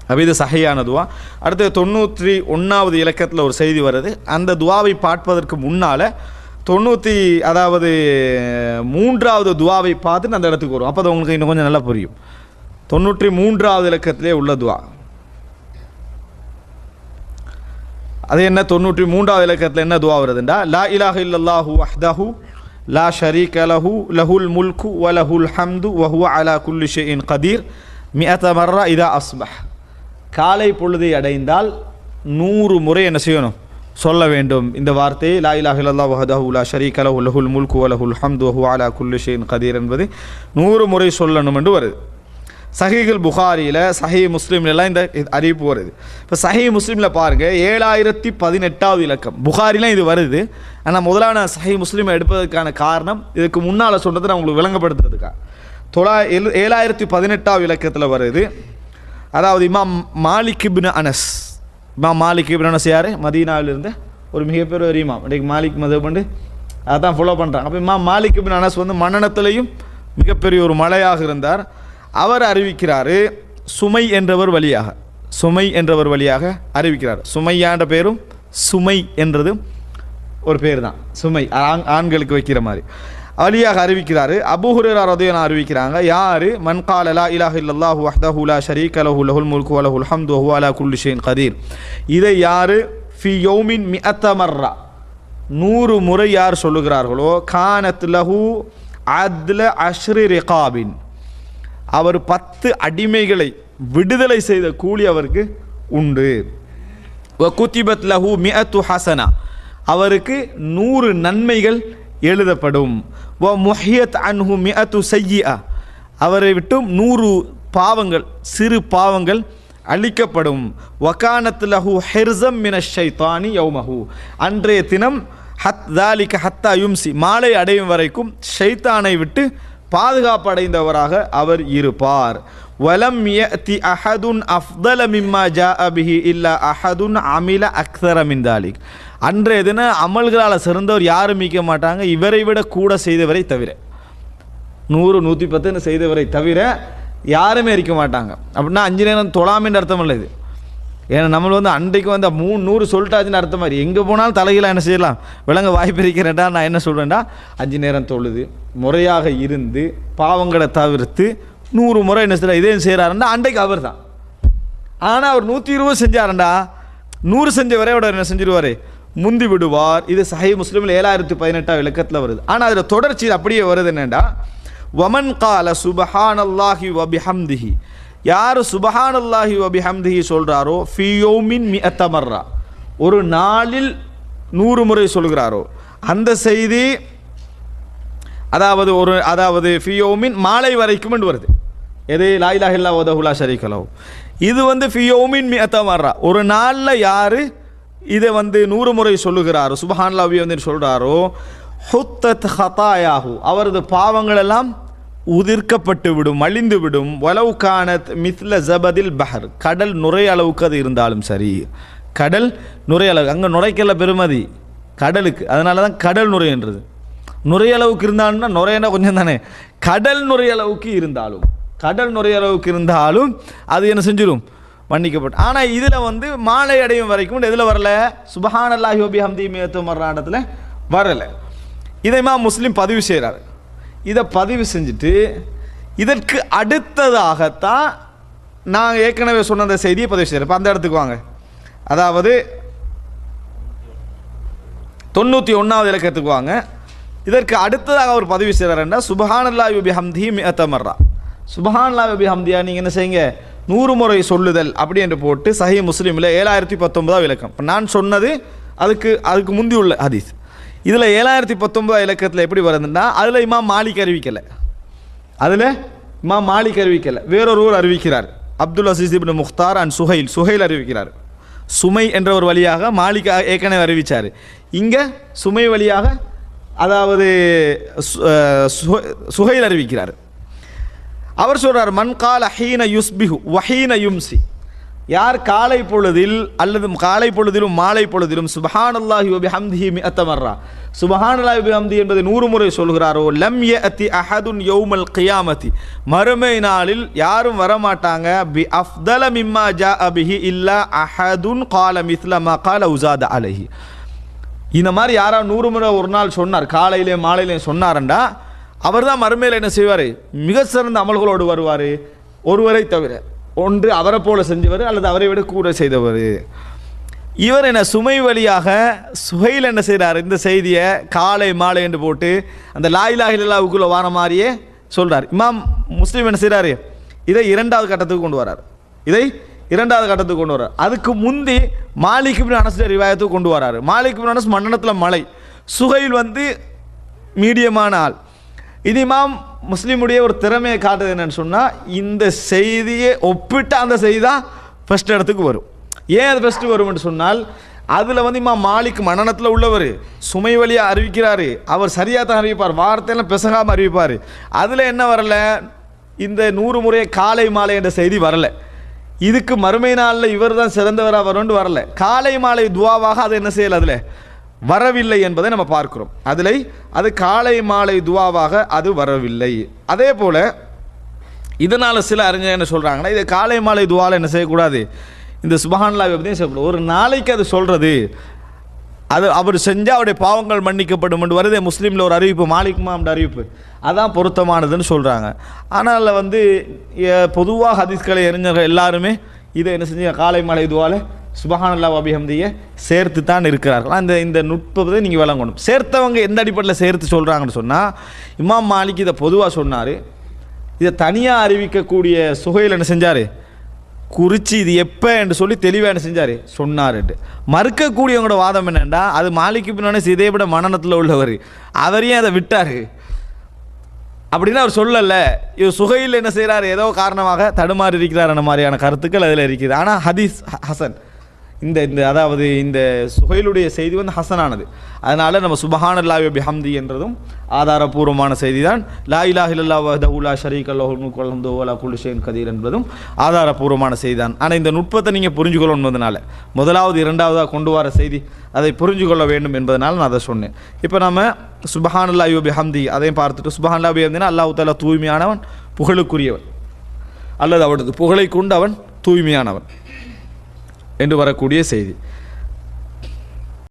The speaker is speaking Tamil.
அப்போ இது சஹியான துவா. அடுத்து 91வது இலக்கத்தில் ஒரு செய்தி வருது. அந்த துவாவை பார்ப்பதற்கு முன்னால் 3வது துவாவை பார்த்துட்டு அந்த இடத்துக்கு வரும். அப்போ அது உங்களுக்கு இன்னும் கொஞ்சம் நல்லா புரியும். 93வது இலக்கத்திலே உள்ள துவா அது என்ன? 93வது இலக்கத்தில் என்ன துவா வருதுண்டா, லா இலாஹ இல்லல்லாஹு வஹ்தஹு லா ஷரீக லஹு லஹுல் முல்கு வ லஹுல் ஹம்து வ ஹுவ அலா குல்லி ஷைஇன் கதீர் மிஅத மர்ரா இதா அஸ்பஹ். காலை பொழுதை அடைந்தால் 100 முறை என்ன செய்யணும்? சொல்ல வேண்டும் இந்த வார்த்தையை, லா இலாஹ இல்லல்லாஹு வஹ்தஹு லா ஷரீக லஹு லஹுல் முல்கு வ லஹுல் ஹம்து வ ஹுவ அலா குல்லி ஷைஇன் கதீர் என்பது 100 முறை சொல்லணும் என்று வருது. சஹீஹுல் புகாரியில், சஹீஹ் முஸ்லீம்லாம் இந்த அறிவிப்பு வருது. இப்போ சஹீஹ் முஸ்லீமில் பாருங்கள் 7018வது இலக்கம். புகாரிலாம் இது வருது. ஆனால் முதலாக நான் சஹீஹ் முஸ்லீமை எடுப்பதற்கான காரணம் இதுக்கு முன்னால் சொன்னதை நான் உங்களுக்கு விளங்கப்படுத்துறதுக்கா. 7018வது இலக்கத்தில் வருது. அதாவது இமாம் மாலிக் இப்னு அனஸ். இமாம் மாலிக் இப்னு அனஸ் யார்? மதீனாவிலிருந்து ஒரு மிகப்பெரிய ஒரு இமாம். இன்றைக்கு மாலிக் மதம் பண்ணி அதான் ஃபாலோ பண்ணுறாங்க. அப்போ இமாம் மாலிக் இப்னு அனஸ் வந்து மன்னனத்திலையும் மிகப்பெரிய ஒரு மலையாக இருந்தார். அவர் அறிவிக்கிறார், சுமை என்றவர் வழியாக அறிவிக்கிறார். சுமையான்ற பேரும் சுமை என்றது ஒரு பேர் தான். சுமை ஆண்களுக்கு வைக்கிற மாதிரி வழியாக அறிவிக்கிறார். அபூ ஹுரைரா ரலியல்லாஹு அன்ஹு அறிவிக்கிறாங்க, யார் மன் கால லா இலாஹ இல்லல்லாஹு வஹ்தஹு லா ஷரீக லஹு லஹுல் முல்கு வ லஹுல் ஹம்து வ ஹுவ அலா குல்லி ஷைஇன் கதீர். இதை யார் ஃபி யௌமின் மிஅத மர்ரா 100 முறை யார் சொல்லுகிறார்களோ, கானத் லஹு அத்ல அஷ்ரி ரிகாபின், அவர் 10 அடிமைகளை விடுதலை செய்த கூலி அவருக்கு உண்டு. வ குதிபத் லஹு மிஅத்து ஹஸனா, அவருக்கு 100 நன்மைகள் எழுதப்படும். வ முஹியத் அன்ஹு மிஅத்து சய்யிஆ, அவரை விட்டு 100 பாவங்கள், சிறு பாவங்கள் அழிக்கப்படும். வகானத் லஹு ஹிர்ஸம் மினஷ் ஷைத்தானி யௌமஹு, அன்றைய தினம் தாலிக ஹத்தா யும்சி, மாலை அடையும் வரைக்கும் ஷைத்தானை விட்டு பாதுகாப்பு அடைந்தவராக அவர் இருப்பார். வலம் யஅதி அஹதுன் அஃதல மிம்மா ஜாஅ பிஹி இல்லா அஹதுன் அமில அக்ஸர மின் தாலிக், அன்றைய தின அமல்களால் சிறந்தவர் யாரும் மிக்க மாட்டாங்க, இவரை விட கூட செய்தவரை தவிர. 100 110 செய்தவரை தவிர யாருமே இருக்க மாட்டாங்க. அப்படின்னா 5 நேரம் தொழாமின்னு அர்த்தம் இல்லை இது. ஏன்னா நம்ம வந்து அன்றைக்கு வந்து 300 சொல்லிட்டாச்சுன்னு அர்த்தம் மாதிரி எங்கே போனாலும் தலைகளாக என்ன செய்யலாம், விலங்க வாய்ப்பு இருக்கிறேன்டா. நான் என்ன சொல்கிறேன்டா, 5 நேரம் தொழுது முறையாக இருந்து பாவங்களை தவிர்த்து 100 முறை என்ன செய்யலாம், இதே செய்கிறாருண்டா அன்றைக்கு அவர் தான். ஆனால் அவர் 120 செஞ்சாருண்டா 100 செஞ்சவரை அவர் என்ன செஞ்சிருவார், முந்தி விடுவார். இது சஹீஹ் முஸ்லிமில் 7018வது இலக்கத்தில் வருது. ஆனால் அதில் தொடர்ச்சி அப்படியே வருது என்னென்னா, வமன் கால சுபஹானல்லாஹி வ பிஹம்திஹி, யார் சுபஹானல்லாஹி வ பிஹம்திஹி சொல்கிறாரோ, ஃபி யௌமின் மிஅத மர்ரா, ஒரு நாளில் 100 முறை சொல்கிறாரோ, அந்த செய்தி அதாவது ஃபி யௌமின் மாலை வரைக்கும் வருது. எது? லா இலாஹ இல்லல்லாஹு வஹ்தஹு லா ஷரீக லஹு. இது வந்து ஃபி யௌமின் மிஅத மர்ரா, ஒரு நாளில் யார் இதை வந்து 100 முறை சொல்லுகிறாரோ, சுபஹானல்லாஹி வந்து சொல்கிறாரோ, ஹுத்தத் ஹதாயாஹு, அவரது பாவங்கள் எல்லாம் உதிர்க்கப்பட்டு விடும், அழிந்து விடும். வலவு கானத் மித்ல ஜபதில் பஹர், கடல் நுரை அளவுக்கு அது இருந்தாலும் சரி. கடல் நுரை அளவு, அங்கே நுரைக்கல்ல பெருமதி கடலுக்கு, அதனால தான் கடல் நுரைன்றது. நுரை அளவுக்கு இருந்தாலும்னா நுரையனா கொஞ்சம் தானே, கடல் நுரை அளவுக்கு இருந்தாலும் அது என்ன செஞ்சிடும், மன்னிக்கப்பட்டு. ஆனால் இதில் வந்து மாலை அடையும் வரைக்கும் எதில் வரல, சுபஹானல்லாஹி வ பிஹம்திஹி மிஅத மர்ரா இடத்துல வரலை. இதை இமாம் முஸ்லிம் பதிவு செய்கிறார். இதை பதிவு செஞ்சுட்டு இதற்கு அடுத்ததாகத்தான் நான் ஏற்கனவே சொன்ன அந்த செய்தியை பதிவு செய்கிறேன். இப்போ அந்த இடத்துக்கு வாங்க. அதாவது 91வது இலக்கத்துக்கு வாங்க. இதற்கு அடுத்ததாக அவர் பதிவு செய்கிறாருன்னா, சுபஹானல்லாஹி வ பிஹம்திஹி மிஅத மர்ரா, சுபஹானல்லாஹி வ பிஹம்திஹி நீங்கள் என்ன செய்யுங்க, 100 முறை சொல்லுதல் அப்படி என்று போட்டு சஹீஹ் முஸ்லிமில் 7019வது இலக்கம். இப்போ நான் சொன்னது அதுக்கு முந்தி உள்ள ஹதீஸ். இதில் 7019 இலக்கத்தில் எப்படி வருதுன்னா, அதில் இமாம் மாலிக் அறிவிக்கலை, வேறொருவர் அறிவிக்கிறார். அப்துல் அசீஸ் இப்னு முக்தார் அண்ட் சுஹைல் அறிவிக்கிறார். சுமை என்ற ஒரு வழியாக மாலிக் ஏற்கனவே அறிவித்தார். இங்கே சுமை வழியாக அதாவது சுஹைல் அறிவிக்கிறார். அவர் சொல்கிறார், மன் கால ஹீன யுஸ்பிஹு வஹீன யும்சி, யார் காலை பொழுதில் அல்லது காலை பொழுதிலும் மாலை பொழுதிலும் சுப்ஹானல்லாஹி வ பிஹம்திஹி மிஅத்த மர்ரா சுப்ஹானல்லாஹி வ பிஹம்திஹி என்பதை 100 முறை சொல்கிறாரோ லம் யஅதி அஹதுன் யௌமல் கியாமத்தி மறுமை நாளில் யாரும் வரமாட்டாங்க பி அஃதல மிம்மா ஜாஅ பிஹி இல்லா அஹதுன் கால மிஸ்ல மா கால உஸாத அலைஹி. இந்த மாதிரி யாரா 100 முறை ஒரு நாள் சொன்னார், காலையிலே மாலையிலே சொன்னார்ண்டா அவர் தான் மறுமையில் என்ன செய்வார், மிக சிறந்த அமல்களோடு வருவார். ஒருவரை தவிர, ஒன்று அவரை போல செஞ்சவர் அல்லது அவரை விட கூட செய்தவர். இவர் என்ன சுமை வழியாக சுஹைல் என்ன செய்கிறார், இந்த செய்தியை காலை மாலை என்று போட்டு அந்த லா இலாஹ இல்லல்லாஹுக்குள்ள வார மாதிரியே சொல்கிறார். இமாம் முஸ்லீம் என்ன செய்கிறாரு, இதை 2வது கட்டத்துக்கு கொண்டு வரார். இதை 2வது கட்டத்துக்கு கொண்டு வரார். அதுக்கு முந்தி மாலிக் இப்னு அனஸ் ரிவாயத்துக்கு கொண்டு வராரு. மாலிக் இப்னு அனஸ் மன்னனத்தில் மலை, சுஹைல் வந்து மீடியமான ஆள். இது இமாம் முஸ்லீமுடைய ஒரு திறமையை காட்டுது என்னன்னு சொன்னால், இந்த செய்தியை ஒப்பிட்டு அந்த செய்தி தான் ஃபஸ்ட் இடத்துக்கு வரும். ஏன் அது ஃபஸ்ட்டு வரும்னு சொன்னால், அதில் வந்து இமாம் மாலிக் மனநத்தில் உள்ளவர், சுமை வழியாக அறிவிக்கிறாரு, அவர் சரியாக தான் அறிவிப்பார், வார்த்தையெல்லாம் பெசகாமல் அறிவிப்பார். அதில் என்ன வரலை, இந்த 100 முறை காலை மாலை என்ற செய்தி வரலை. இதுக்கு மறுமை நாளில் இவர் தான் சிறந்தவராக வரும்னு வரலை. காலை மாலை துவாவாக அதை என்ன செய்யலை, அதில் வரவில்லை என்பதை நம்ம பார்க்கிறோம். அதில் அது காலை மாலை துவாவாக அது வரவில்லை. அதே போல் இதனால் சில அறிஞர் என்ன சொல்கிறாங்கன்னா, இது காலை மாலை துவாவில் என்ன செய்யக்கூடாது, இந்த சுப்ஹானல்லாஹ் எப்படியும் செய்யக்கூடாது. ஒரு நாளைக்கு அது சொல்கிறது, அது அவர் செஞ்சால் அவருடைய பாவங்கள் மன்னிக்கப்படும் என்று வருது முஸ்லீமில் ஒரு அறிவிப்பு, மாலிக் இமாம் அறிவிப்பு, அதான் பொருத்தமானதுன்னு சொல்கிறாங்க. ஆனால் வந்து பொதுவாக ஹதீஸ்களை அறிஞர்கள் எல்லாருமே இதை என்ன செஞ்சு காலை மாலை துவாவில் சுப்ஹானல்லாஹ் வ பிஹம்திஹி சேர்த்து தான் இருக்கிறார்கள். இந்த நுட்பத்தை நீங்கள் விளங்கணும். சேர்த்தவங்க எந்த அடிப்படையில் சேர்த்து சொல்கிறாங்கன்னு சொன்னால், இமாம் மாலிக் இதை பொதுவாக சொன்னார், இதை தனியாக அறிவிக்கக்கூடிய சுஹைல் என்ன செஞ்சார், குறித்து இது எப்போ என்று சொல்லி தெளிவாக என்ன செஞ்சார் சொன்னார். மறுக்கக்கூடியவங்களோட வாதம் என்னென்னா, அது மாலிக் இப்னு அனஸ் இதை விட மனநத்தில் உள்ளவர், அவரையும் அதை விட்டார் அப்படின்னு அவர் சொல்லலை. இவர் சுஹைல் என்ன செய்கிறார், ஏதோ காரணமாக தடுமாறி இருக்கிறார் அந்த மாதிரியான கருத்துக்கள் அதில் இருக்குது. ஆனால் ஹதீஸ் ஹசன், இந்த அதாவது இந்த சுஹைலுடைய செய்தி வந்து ஹசனானது. அதனால் நம்ம சுப்ஹானல்லாஹி வ பிஹம்திஹி என்றதும் ஆதாரபூர்வமான செய்தி தான். லா இலாஹ இல்லல்லாஹு வஹ்தஹு லா ஷரீக லஹு முல்கு வல் ஹம்து வலா குல்லி ஷைஇன் கதீர் என்பதும் ஆதாரபூர்வமான செய்தி தான். ஆனால் இந்த நுட்பத்தை நீங்கள் புரிஞ்சுக்கொள்ளணும் என்பதனால, முதலாவது 2வதாக கொண்டு வர செய்தி அதை புரிஞ்சுக்கொள்ள வேண்டும் என்பதனால நான் அதை சொன்னேன். இப்போ நம்ம சுப்ஹானல்லாஹி வ பிஹம்திஹி அதையும் பார்த்துட்டு, சுப்ஹானல்லாஹி வ பிஹம்திஹினா அல்லாஹ் தஆலா தூய்மையானவன், புகழுக்குரியவன், அல்லது அவனது புகழை கொண்டு அவன் தூய்மையானவன் என்று வரக்கூடிய செய்தி.